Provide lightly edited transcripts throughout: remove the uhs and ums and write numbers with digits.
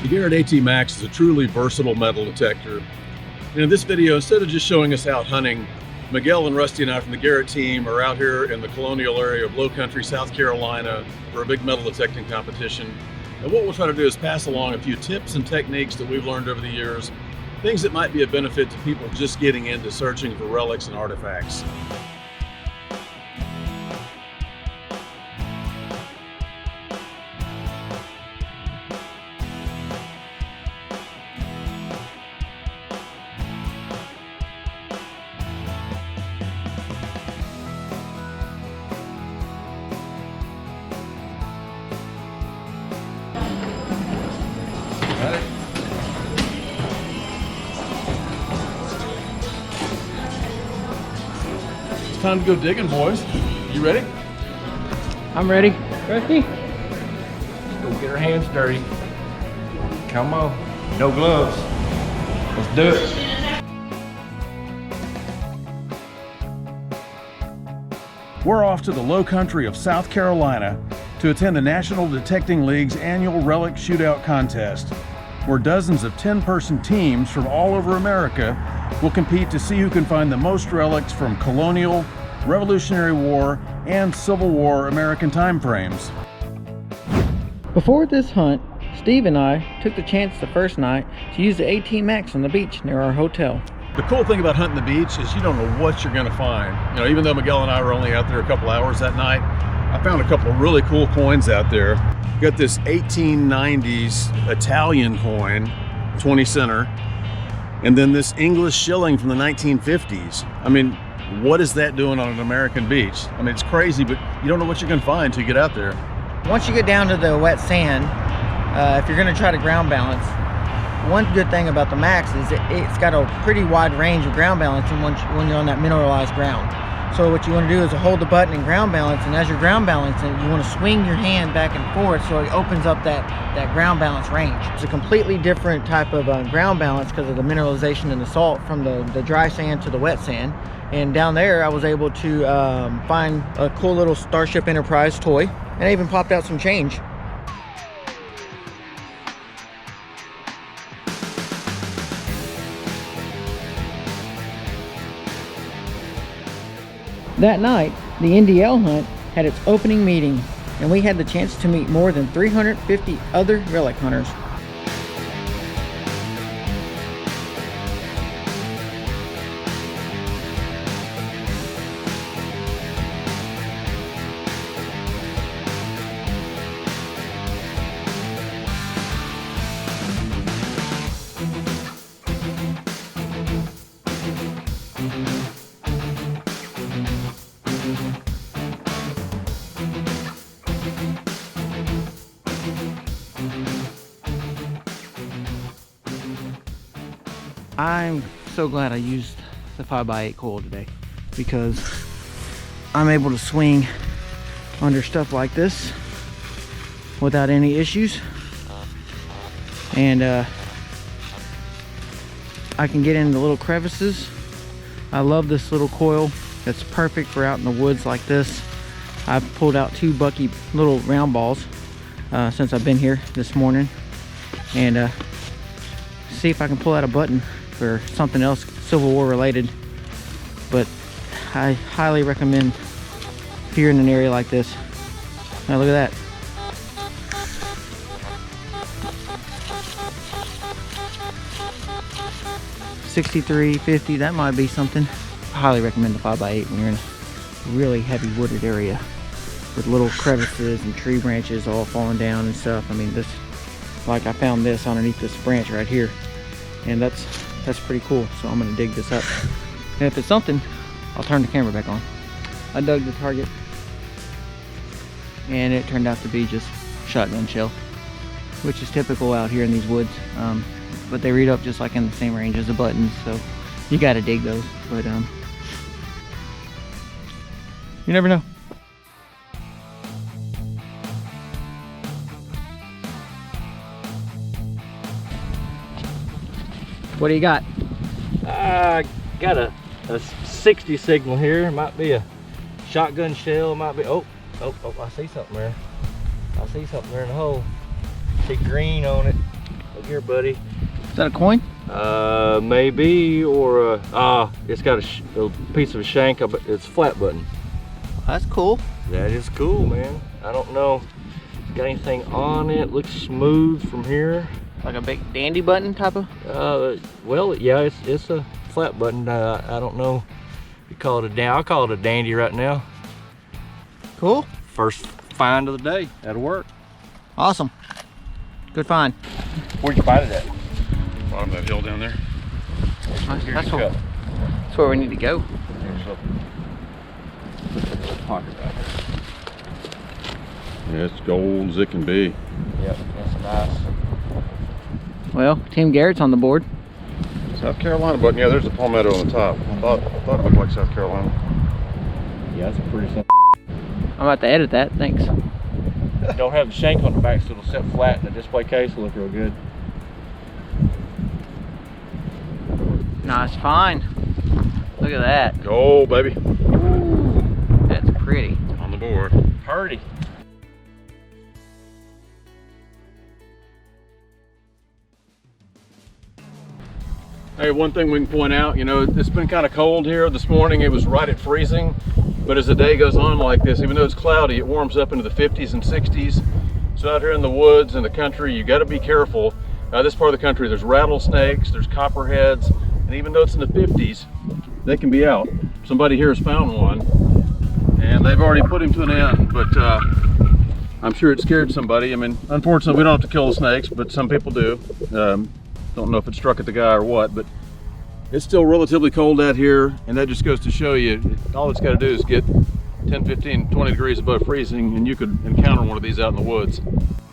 The Garrett AT-Max is a truly versatile metal detector. And in this video, instead of just showing us out hunting, Miguel and Rusty and I from the Garrett team are out here in the colonial area of Low Country, South Carolina for a big metal detecting competition. And what we'll try to do is pass along a few tips and techniques that we've learned over the years, things that might be a benefit to people just getting into searching for relics and artifacts. Time to go digging, boys. You ready? I'm ready. Rusty? Let's go get our hands dirty. Come on. No gloves. Let's do it. We're off to the low country of South Carolina to attend the National Detecting League's annual Relic Shootout contest, where dozens of 10-person teams from all over America will compete to see who can find the most relics from colonial, Revolutionary War, and Civil War American time frames. Before this hunt, Steve and I took the chance the first night to use the AT-Max on the beach near our hotel. The cool thing about hunting the beach is you don't know what you're going to find. You know, even though Miguel and I were only out there a couple hours that night, I found a couple of really cool coins out there. Got this 1890s Italian coin, 20 center, and then this English shilling from the 1950s. I mean, what is that doing on an American beach? I mean, it's crazy, but you don't know what you're going to find until you get out there. Once you get down to the wet sand, if you're going to try to ground balance, one good thing about the Max is it's got a pretty wide range of ground balancing when you're on that mineralized ground. So what you want to do is hold the button and ground balance, and as you're ground balancing, you want to swing your hand back and forth so it opens up that ground balance range. It's a completely different type of ground balance because of the mineralization and the salt from the dry sand to the wet sand. And down there I was able to find a cool little Starship Enterprise toy, and I even popped out some change. That night, the NDL hunt had its opening meeting, and we had the chance to meet more than 350 other relic hunters. I'm so glad I used the 5x8 coil today, because I'm able to swing under stuff like this without any issues, and I can get into little crevices. I love this little coil. It's perfect for out in the woods like this. I've pulled out 2 Bucky little round balls since I've been here this morning, and see if I can pull out a button for something else Civil War related. But I highly recommend if you're in an area like this. Now look at that. $63.50, that might be something. I highly recommend the 5x8 when you're in a really heavy wooded area with little crevices and tree branches all falling down and stuff. I mean, this, like I found this underneath this branch right here, and that's pretty cool. So I'm gonna dig this up, and if it's something, I'll turn the camera back on. I dug the target, and it turned out to be just shotgun shell, which is typical out here in these woods. But they read up just like in the same range as the buttons, so you gotta dig those. But you never know. What do you got? I got a 60 signal here. It might be a shotgun shell. It might be. Oh, I see something there. I see something there in the hole. See green on it. right here, buddy. Is that a coin? Maybe, or it's got a piece of a shank. It's a flat button. That's cool. That is cool, man. I don't know if it's got anything on it. Looks smooth from here. Like a big dandy button type of? Well, yeah, it's a flat button. I don't know if you call it a dandy. I'll call it a dandy right now. Cool. First find of the day. That'll work. Awesome. Good find. Where'd you find it at? Bottom of that hill down there. That's where we need to go. Yeah, it's gold as it can be. Yep, that's nice. Well, Team Garrett's on the board. South Carolina button. Yeah, there's a palmetto on the top. I thought it looked like South Carolina. Yeah, that's a pretty simple. I'm about to edit that, thanks. Don't have the shank on the back, so it'll sit flat in the display case. It'll look real good. Nice find. Look at that. Gold, baby. Ooh, that's pretty. On the board. Purdy. Hey, one thing we can point out, you know, it's been kind of cold here this morning. It was right at freezing, but as the day goes on like this, even though it's cloudy, it warms up into the 50s and 60s. So out here in the woods and the country, you got to be careful. This part of the country, there's rattlesnakes, there's copperheads, and even though it's in the 50s, they can be out. Somebody here has found one, and they've already put him to an end, but I'm sure it scared somebody. I mean, unfortunately, we don't have to kill the snakes, but some people do. Don't know if it struck at the guy or what, but it's still relatively cold out here, and that just goes to show you, all it's got to do is get 10, 15, 20 degrees above freezing, and you could encounter one of these out in the woods.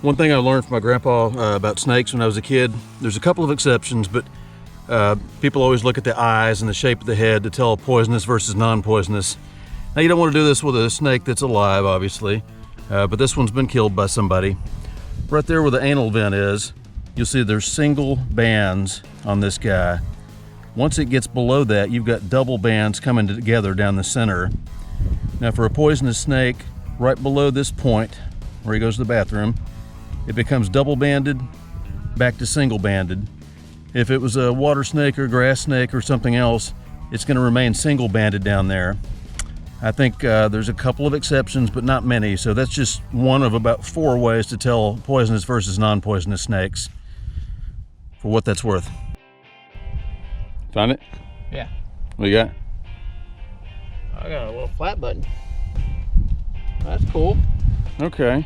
One thing I learned from my grandpa about snakes when I was a kid, there's a couple of exceptions, but people always look at the eyes and the shape of the head to tell poisonous versus non-poisonous. Now, you don't want to do this with a snake that's alive, obviously, but this one's been killed by somebody. Right there where the anal vent is, you'll see there's single bands on this guy. Once it gets below that, you've got double bands coming together down the center. Now, for a poisonous snake, right below this point, where he goes to the bathroom, it becomes double banded, back to single banded. If it was a water snake or grass snake or something else, it's going to remain single banded down there. I think there's a couple of exceptions, but not many. So that's just one of about 4 ways to tell poisonous versus non-poisonous snakes, for what that's worth. Found it? Yeah. What you got? I got a little flat button. That's cool. Okay.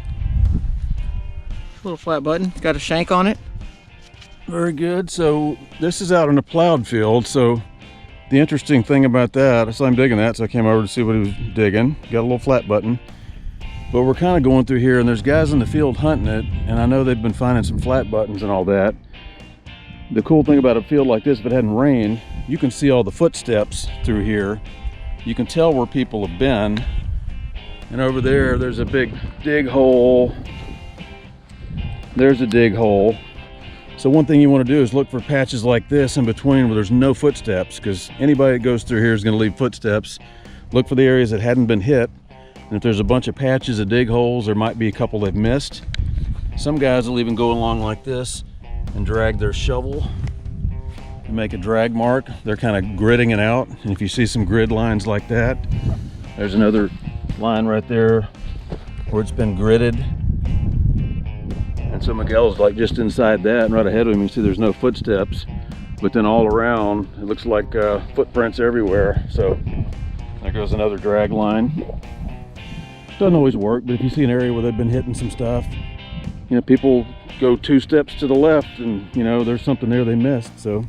Little flat button. Got a shank on it. Very good. So this is out in a plowed field. So the interesting thing about that, I saw him digging that, so I came over to see what he was digging. Got a little flat button. But we're kind of going through here, and there's guys in the field hunting it, and I know they've been finding some flat buttons and all that. The cool thing about a field like this, if it hadn't rained, you can see all the footsteps through here. You can tell where people have been. And over there, there's a big dig hole. There's a dig hole. So one thing you want to do is look for patches like this in between where there's no footsteps, because anybody that goes through here is going to leave footsteps. Look for the areas that hadn't been hit. And if there's a bunch of patches of dig holes, there might be a couple they've missed. Some guys will even go along like this and drag their shovel and make a drag mark. They're kind of gridding it out. And if you see some grid lines like that, there's another line right there where it's been gridded. And so Miguel's like just inside that, and right ahead of him you see there's no footsteps, but then all around it looks like footprints everywhere. So there goes another drag line. Doesn't always work, but if you see an area where they've been hitting some stuff, you know, people go 2 steps to the left and, you know, there's something there they missed. So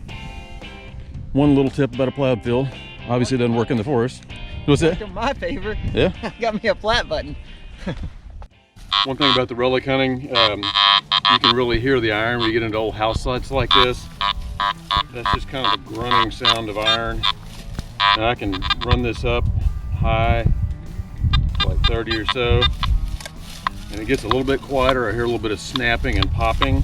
one little tip about a plowed field, obviously it doesn't work in the forest. What's that? My favorite. Yeah. Got me a flat button. One thing about the relic hunting, you can really hear the iron when you get into old house sites like this. That's just kind of a grunting sound of iron. And I can run this up high, like 30 or so, and it gets a little bit quieter. I hear a little bit of snapping and popping.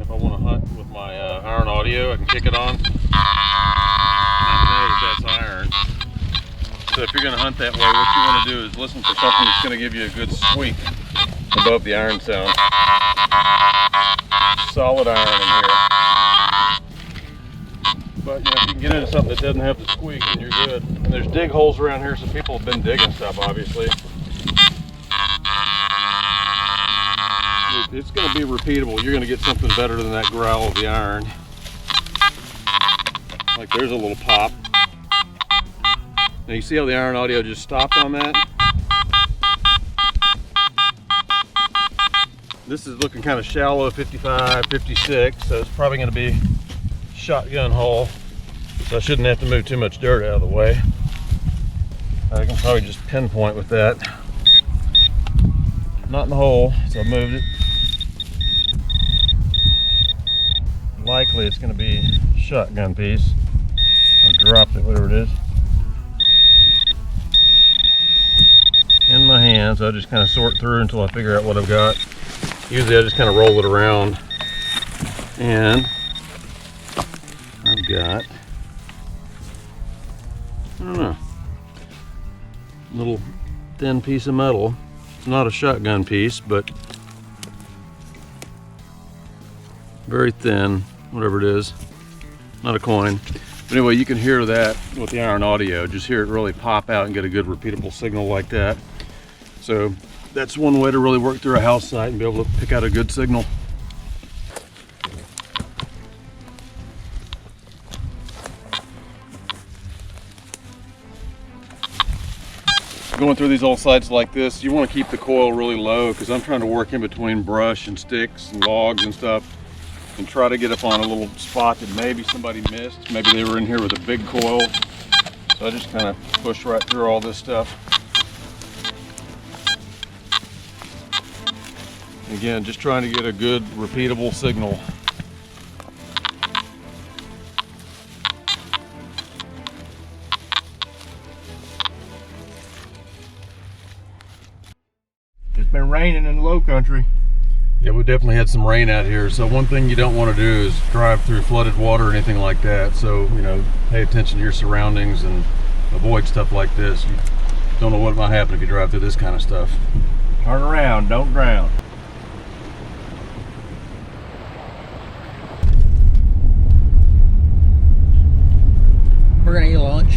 If I want to hunt with my iron audio, I can kick it on, and I know that that's iron. So if you're going to hunt that way, what you want to do is listen for something that's going to give you a good squeak above the iron sound. solid iron in here. But you know, if you can get into something that doesn't have the squeak, then you're good. And there's dig holes around here, so people have been digging stuff, obviously. It's going to be repeatable. You're going to get something better than that growl of the iron. Like there's a little pop. Now you see how the iron audio just stopped on that? This is looking kind of shallow, 55, 56, so it's probably going to be shotgun hole. So I shouldn't have to move too much dirt out of the way. I can probably just pinpoint with that. Not in the hole, so I moved it. Likely it's going to be a shotgun piece. I've dropped it, whatever it is. In my hand, so I just kind of sort through until I figure out what I've got. Usually I just kind of roll it around, and I've got, I don't know, a little thin piece of metal. It's not a shotgun piece, but very thin, whatever it is. Not a coin. But anyway, you can hear that with the iron audio. Just hear it really pop out and get a good repeatable signal like that. So that's one way to really work through a house site and be able to pick out a good signal. Going through these old sites like this, you want to keep the coil really low because I'm trying to work in between brush and sticks and logs and stuff and try to get up on a little spot that maybe somebody missed. Maybe they were in here with a big coil. So I just kind of push right through all this stuff. Again, just trying to get a good repeatable signal. It's been raining in the low country. Yeah, we definitely had some rain out here. So one thing you don't want to do is drive through flooded water or anything like that. So, you know, pay attention to your surroundings and avoid stuff like this. You don't know what might happen if you drive through this kind of stuff. Turn around, don't drown. We're gonna eat lunch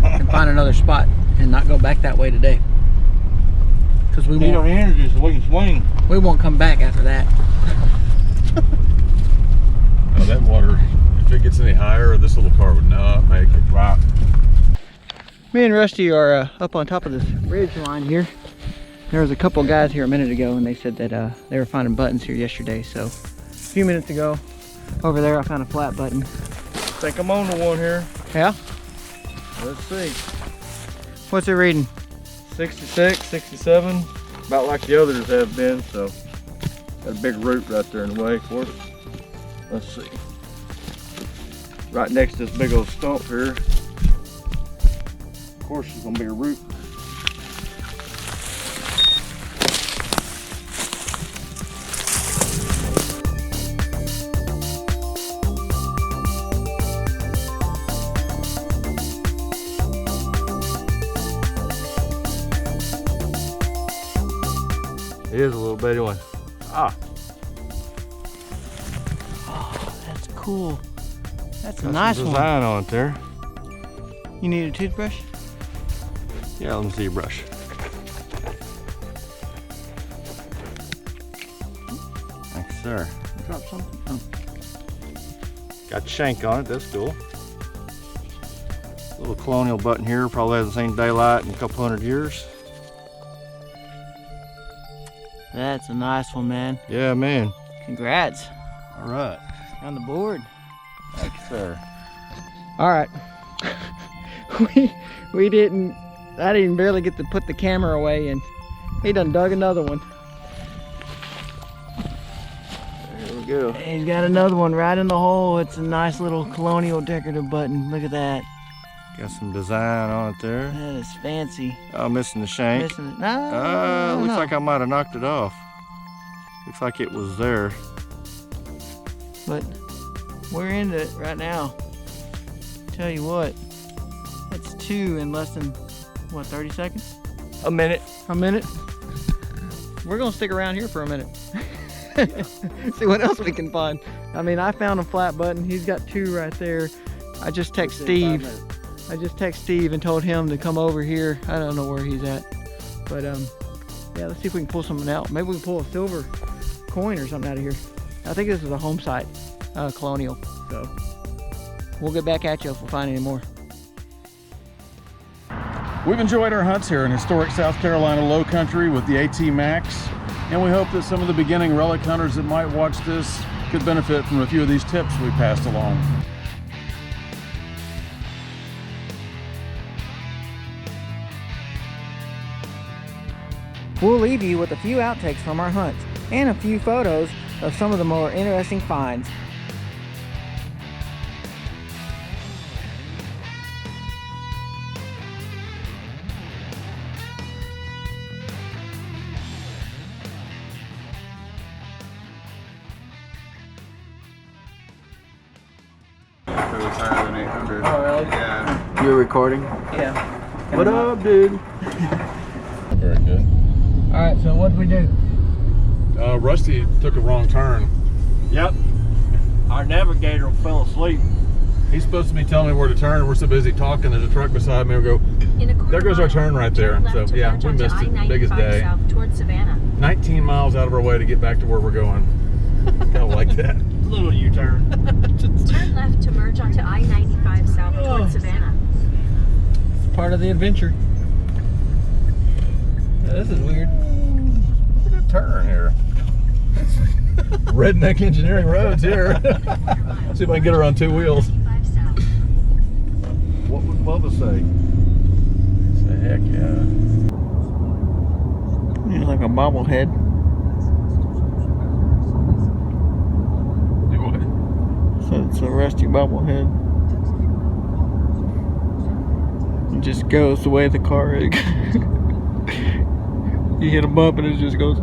and find another spot and not go back that way today. Because we Need won't. on energy so we can swing. We won't come back after that. Oh, that water, if it gets any higher, this little car would not make it. Right. Me and Rusty are up on top of this ridge line here. There was a couple guys here a minute ago and they said that they were finding buttons here yesterday. So a few minutes ago, over there I found a flat button. I think I'm on the one here. Yeah? Let's see. What's it reading? 66, 67. About like the others have been, so. Got a big root right there in the way for it. Let's see. Right next to this big old stump here. Of course, there's gonna be a root. It is a little bitty one. Ah. Oh, that's cool. That's a Got nice some one. design on it there. You need a toothbrush? Yeah, let me see your brush. Thanks, sir. Drop something? Oh. Got the shank on it, that's cool. Little colonial button here, probably hasn't seen daylight in a couple hundred years. That's a nice one, man. Yeah, man. Congrats. All right. On the board. Thank you, sir. All right. we didn't, I didn't barely get to put the camera away and he done dug another one. There we go. He's got another one right in the hole. It's a nice little colonial decorative button. Look at that. Got some design on it there. That is fancy. Oh, missing the shank. Missing it. No, Looks like I might have knocked it off. Looks like it was there. But we're into it right now. Tell you what, it's 2 in less than, what, 30 seconds? A minute. A minute? We're gonna stick around here for a minute. See what else we can find. I mean, I found a flat button. He's got 2 right there. I just text Steve. And told him to come over here. I don't know where he's at, but yeah, let's see if we can pull something out. Maybe we can pull a silver coin or something out of here. I think this is a home site, colonial. So we'll get back at you if we find any more. We've enjoyed our hunts here in historic South Carolina low country with the AT Max, and we hope that some of the beginning relic hunters that might watch this could benefit from a few of these tips we passed along. We'll leave you with a few outtakes from our hunts and a few photos of some of the more interesting finds. It was higher than 800. Oh, really? Yeah. You're recording? Yeah. What up, dude? Very good. All right, so what did we do? Rusty took a wrong turn. Yep. Our navigator fell asleep. He's supposed to be telling me where to turn, and we're so busy talking, there's a truck beside me. We go, there goes our turn right there. So yeah, we missed it. Biggest day. South towards Savannah. 19 miles out of our way to get back to where we're going. Kind of like that. Little U-turn. Turn left to merge onto I-95 South towards Savannah. It's part of the adventure. Yeah, this is weird. Look at that turn here. Redneck engineering roads here. See if I can get her on 2 wheels. What would Bubba say? Say heck yeah. It's like a bobblehead. Do what? So it's a rusty bobblehead. It just goes the way the car is. You hit a bump and it just goes.